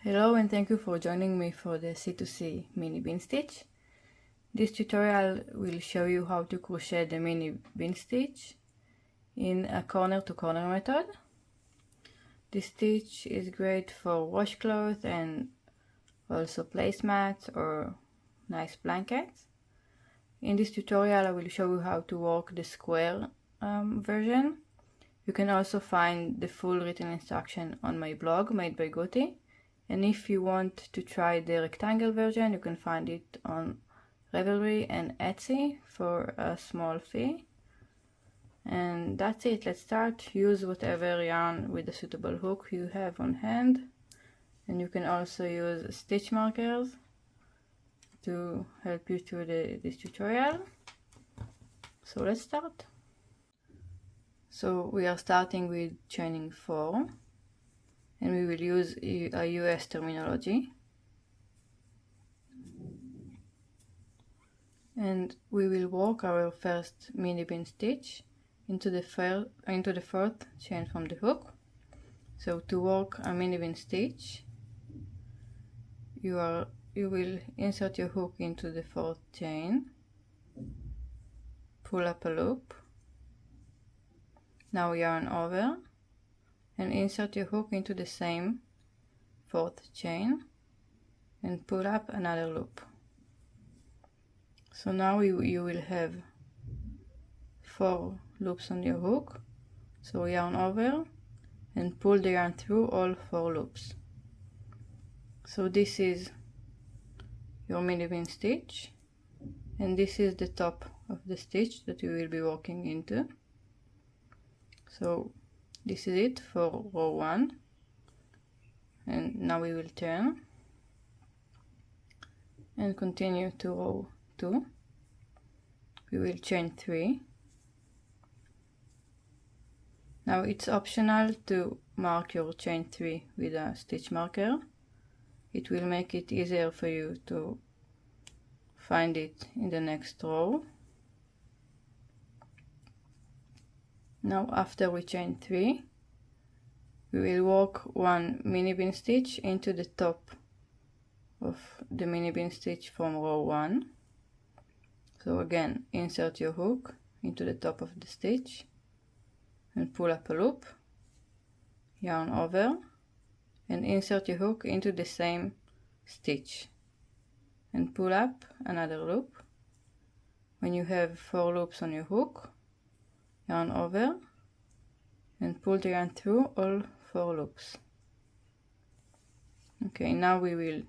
Hello and thank you for joining me for the C2C Mini Bean stitch. This tutorial will show you how to crochet the mini bean stitch in a corner to corner method. This stitch is great for washcloths and also placemats or nice blankets. In this tutorial I will show you how to work the square version. You can also find the full written instruction on my blog made by Goti. And if you want to try the rectangle version, you can find it on Ravelry and Etsy for a small fee. And that's it, let's start. Use whatever yarn with a suitable hook you have on hand. And you can also use stitch markers to help you through this tutorial. So let's start. So we are starting with chaining 4. And we will use a US terminology. And we will work our first mini bean stitch into the fourth chain from the hook. So to work a mini bean stitch, you will insert your hook into the fourth chain, pull up a loop, now yarn over, and insert your hook into the same fourth chain and pull up another loop. So now you will have 4 loops on your hook. So yarn over and pull the yarn through all 4 loops. So this is your mini bean stitch, and this is the top of the stitch that you will be working into. So this is it for row 1, and now we will turn and continue to row 2. We will chain 3. Now it's optional to mark your chain 3 with a stitch marker. It will make it easier for you to find it in the next row. Now after we chain 3, we will work 1 mini bean stitch into the top of the mini bean stitch from row 1. So again, insert your hook into the top of the stitch and pull up a loop, yarn over, and insert your hook into the same stitch and pull up another loop. When you have 4 loops on your hook, yarn over and pull the yarn through all 4 loops. Okay, now we will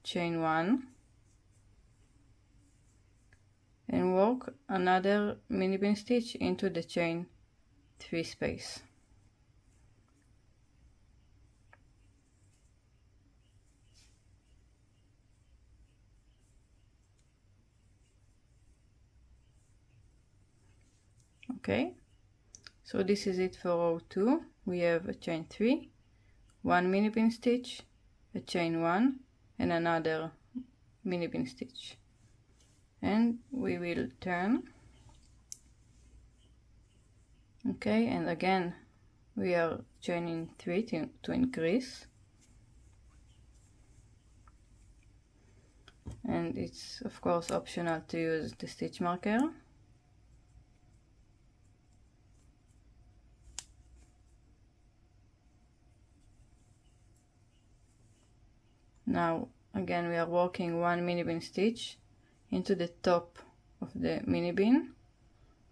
chain 1 and work another mini bean stitch into the chain 3 space. Okay, so this is it for row 2. We have a chain 3, 1 mini bean stitch, a chain 1, and another mini bean stitch. And we will turn. Okay, and again we are chaining 3 to increase. And it's of course optional to use the stitch marker. Now again we are working 1 mini bean stitch into the top of the mini bean.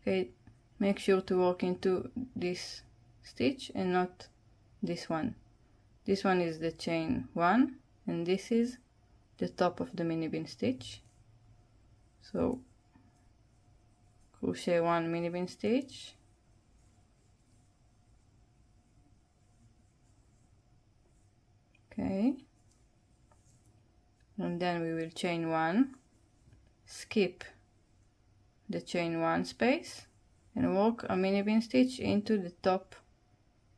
Okay, make sure to work into this stitch and not this one. This one is the chain 1 and this is the top of the mini bean stitch. So crochet 1 mini bean stitch, okay, and then we will chain 1, skip the chain 1 space and work a mini bean stitch into the top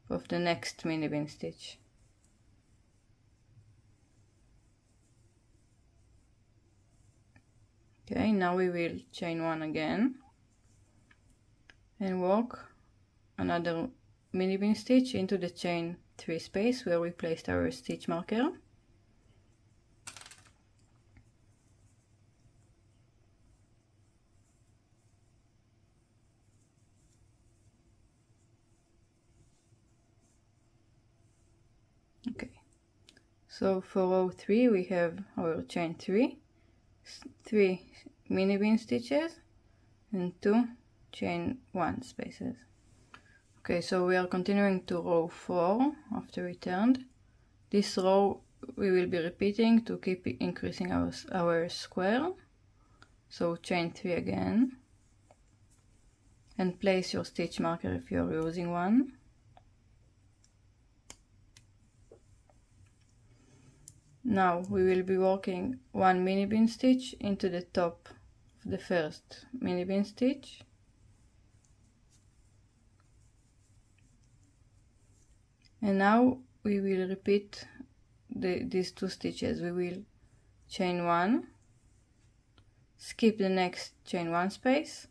of the next mini bean stitch. Okay, now we will chain 1 again and work another mini bean stitch into the chain 3 space where we placed our stitch marker. So for row 3 we have our chain 3 mini bean stitches and 2 chain 1 spaces. Okay, so we are continuing to row 4 after we turned. This row we will be repeating to keep increasing our square. So chain 3 again and place your stitch marker if you are using one. Now we will be working one mini bean stitch into the top of the first mini bean stitch. And now we will repeat these 2 stitches. We will chain 1, skip the next chain 1 space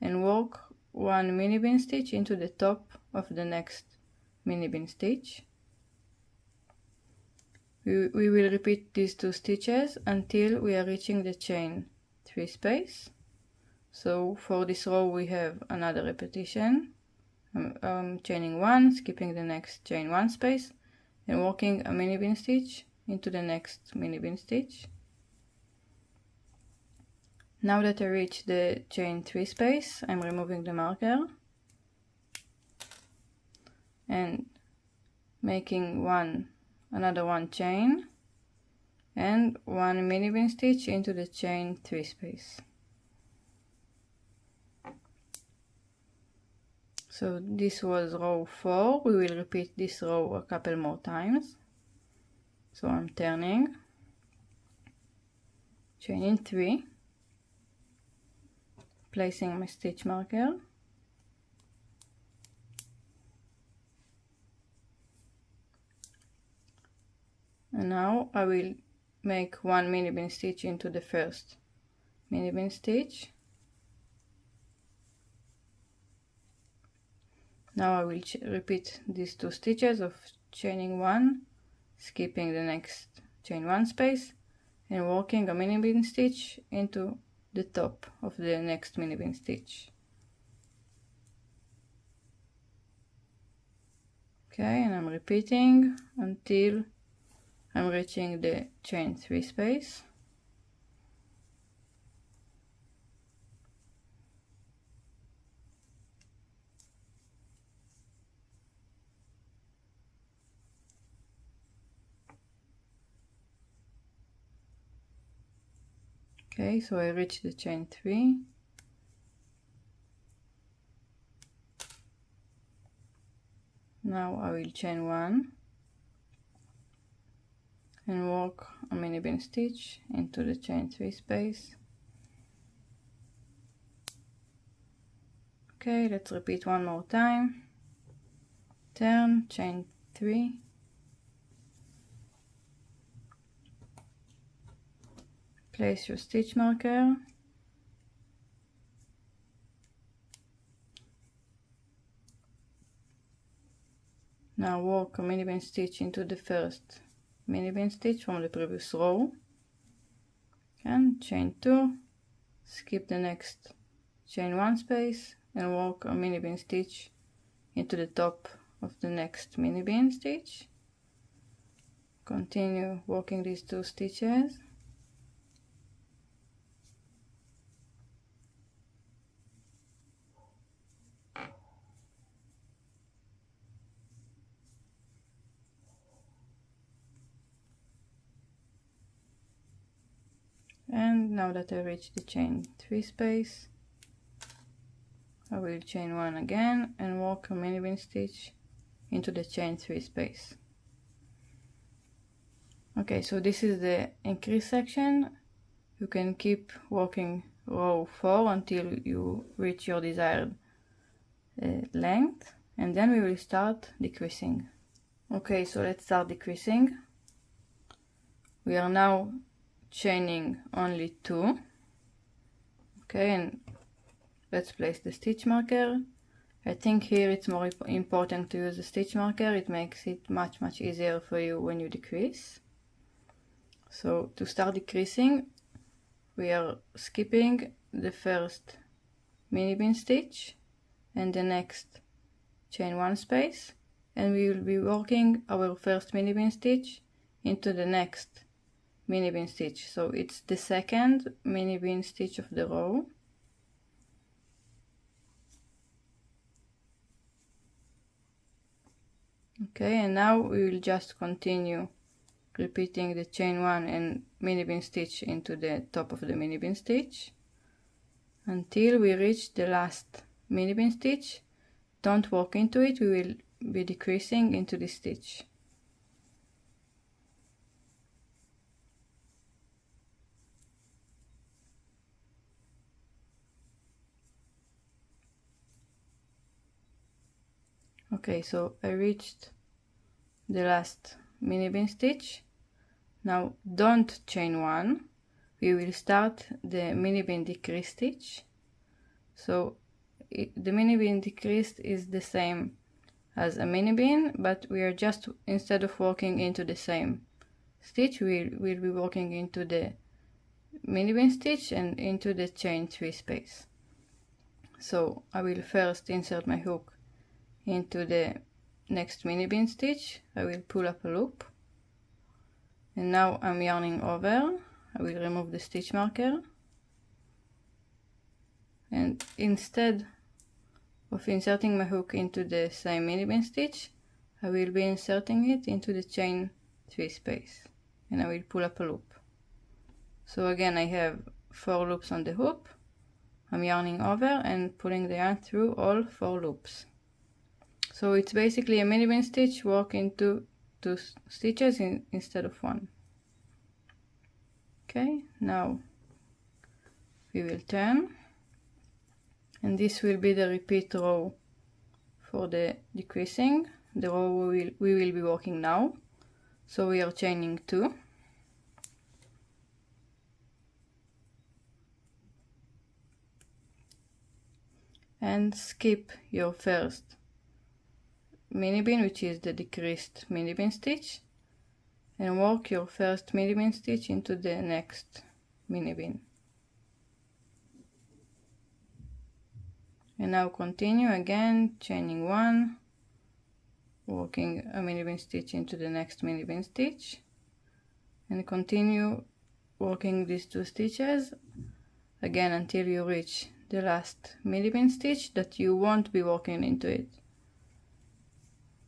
and work 1 mini bean stitch into the top of the next mini bean stitch. We will repeat these 2 stitches until we are reaching the chain 3 space. So for this row we have another repetition. Chaining 1, skipping the next chain 1 space and working a mini bean stitch into the next mini bean stitch. Now that I reach the chain 3 space, I'm removing the marker and making another one chain and 1 mini bean stitch into the chain 3 space. So this was row 4. We will repeat this row a couple more times. So I'm turning, chaining 3, placing my stitch marker, and now I will make 1 mini bean stitch into the first mini bean stitch. Now I will repeat these 2 stitches of chaining 1, skipping the next chain 1 space and working a mini bean stitch into the top of the next mini bean stitch. Okay, and I'm repeating until I'm reaching the chain 3 space. Okay, so I reached the chain 3. Now I will chain 1 and work a mini bean stitch into the chain 3 space. Okay, let's repeat one more time. Turn, chain 3, place your stitch marker, now work a mini bean stitch into the first mini bean stitch from the previous row and chain 2, skip the next chain 1 space and work a mini bean stitch into the top of the next mini bean stitch. Continue working these 2 stitches. And now that I reached the chain 3 space, I will chain 1 again and work a mini bean stitch into the chain 3 space. Okay, so this is the increase section. You can keep working row 4 until you reach your desired length, and then we will start decreasing. Okay, so let's start decreasing. We are now chaining only 2. Okay, and let's place the stitch marker. I think here it's more important to use the stitch marker. It makes it much easier for you when you decrease. So to start decreasing, we are skipping the first mini bean stitch and the next chain 1 space, and we will be working our first mini bean stitch into the next mini bean stitch. So it's the second mini bean stitch of the row. Okay, and now we will just continue repeating the chain 1 and mini bean stitch into the top of the mini bean stitch until we reach the last mini bean stitch. Don't walk into it, we will be decreasing into this stitch. Okay, so I reached the last mini bean stitch. Now don't chain 1, we will start the mini bean decrease stitch. So the mini bean decreased is the same as a mini bean, but we are just, instead of walking into the same stitch, we'll be walking into the mini bean stitch and into the chain 3 space. So I will first insert my hook into the next mini bean stitch. I will pull up a loop, and now I'm yarning over. I will remove the stitch marker, and instead of inserting my hook into the same mini bean stitch, I will be inserting it into the chain 3 space, and I will pull up a loop. So again, I have 4 loops on the hoop. I'm yarning over and pulling the yarn through all 4 loops. So it's basically a mini bean stitch, walk into 2 stitches instead of 1. Okay, now we will turn, and this will be the repeat row for the decreasing, the row we will be working now. So we are chaining 2. And skip your first mini bean, which is the decreased mini bean stitch, and work your first mini bean stitch into the next mini bean. And now continue again, chaining 1, working a mini bean stitch into the next mini bean stitch, and continue working these 2 stitches again until you reach the last mini bean stitch that you won't be working into it.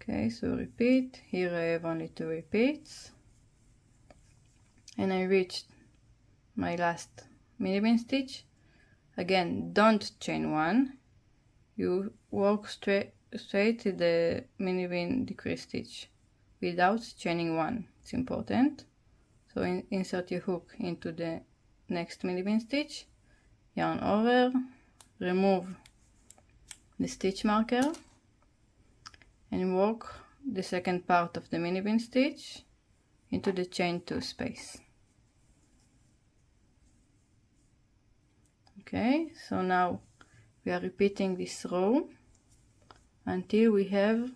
Okay, so repeat. Here I have only 2 repeats, and I reached my last mini bean stitch. Again, don't chain 1, you walk straight to the mini bean decrease stitch without chaining 1. It's important. So insert your hook into the next mini bean stitch, yarn over, remove the stitch marker, and work the second part of the mini bean stitch into the chain 2 space. Okay, so now we are repeating this row until we have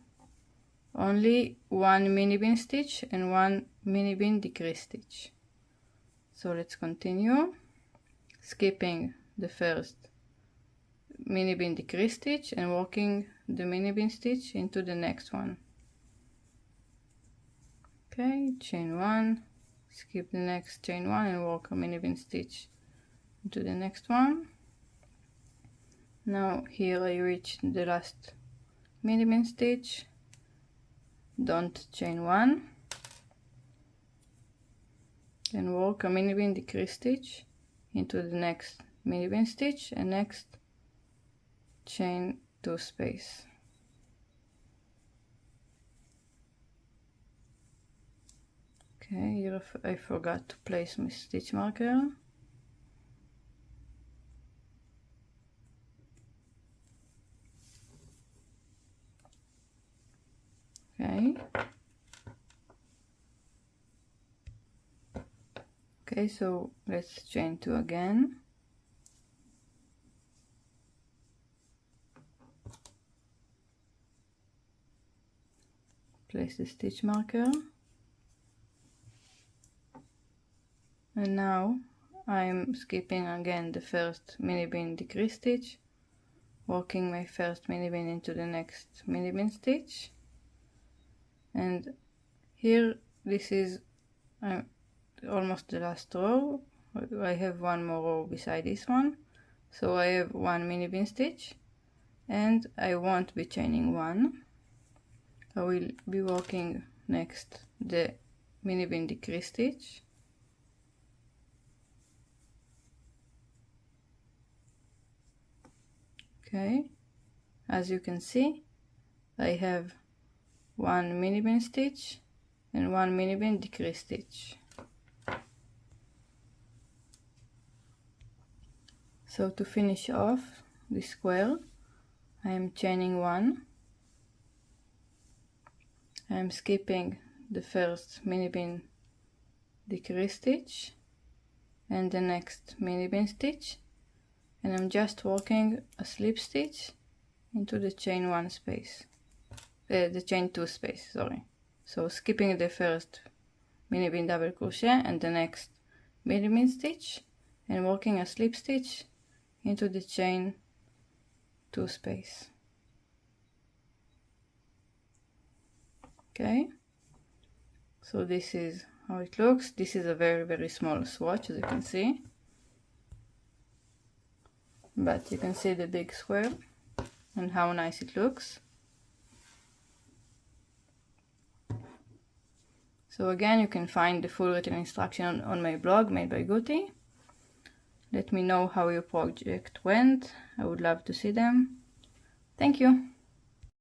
only 1 mini bean stitch and 1 mini bean decrease stitch. So let's continue, skipping the first mini bean decrease stitch and working the mini bean stitch into the next one. Okay, chain 1, skip the next chain 1 and work a mini bean stitch into the next one. Now here I reach the last mini bean stitch, don't chain 1, and work a mini bean decrease stitch into the next mini bean stitch and next chain 2 space. Okay, here I forgot to place my stitch marker. Okay. Okay, so let's chain 2 again. Place the stitch marker. And now I'm skipping again the first mini bean decrease stitch, working my first mini bean into the next mini bean stitch. And here this is I'm almost the last row. I have one more row beside this one, so I have one mini bean stitch, and I won't be chaining one. I will be working next the mini bean decrease stitch. Okay, as you can see, I have one mini bean stitch and one mini bean decrease stitch. So to finish off this square, I am chaining one. I am skipping the first mini bean decrease stitch and the next mini bean stitch, and I'm just working a slip stitch into the chain 1 space, the chain 2 space, sorry. So skipping the first mini bean double crochet and the next mini bean stitch, and working a slip stitch into the chain 2 space. Okay, so this is how it looks. This is a very small swatch, as you can see, but you can see the big square and how nice it looks. So again, you can find the full written instruction on my blog, Made by Guti. Let me know how your project went. I would love to see them. Thank you.